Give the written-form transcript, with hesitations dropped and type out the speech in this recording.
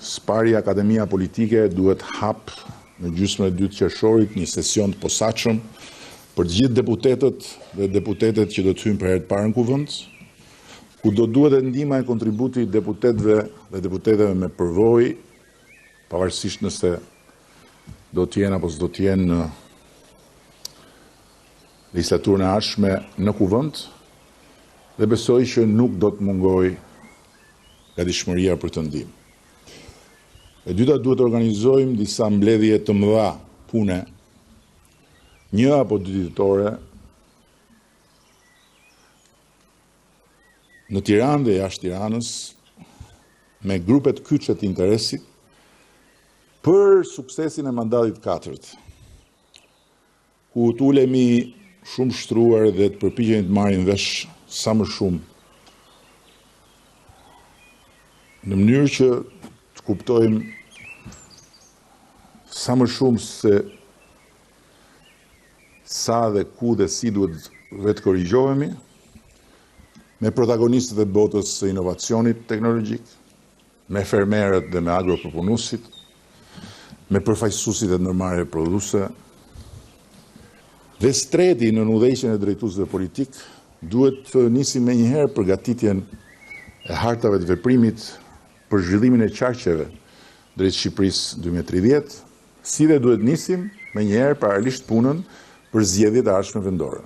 Spari Akademia Politike duhet hap në gjysmën e dytë qershorit një sesion të posaçëm për të gjithë deputetët dhe deputetet që do të hyjnë për herë të parë në kuvend, ku do duhet e ndihma e kontributi deputetëve dhe deputeteve me përvojë, pavarësisht nëse do të jenë apo s'do të jenë në legislaturën e ardhshme në kuvend, dhe besoj që nuk do të mungojë gatishmëria për të ndihmë. E dyta, duhet të organizojmë disa mbledhje të mëdha pune, një apo dy ditore, në Tiranë dhe jashtë Tiranës, me grupe të kyçe të interesit, për suksesin e mandatit 4, ku të ulemi shumë shtruar dhe të përpiqemi të marrim vesh sa më shumë, në mënyrë që të kuptojmë sa më shumë se sa dhe ku dhe si duhet vetë korrigjohemi, me protagonistët e botës së inovacionit teknologjik, me fermerët dhe me agropërpunuesit, me përfaqësuesit e ndërmarrjeve prodhuese. Dhe streti në udhëheqjen e drejtuesve politik duhet të nisim menjëherë përgatitjen e hartave të veprimit për zhvillimin e qarqeve drejt Shqipërisë 2030, si dhe duhet nisim menjëherë paralelisht punën për zgjedhjet e ardhshme vendore.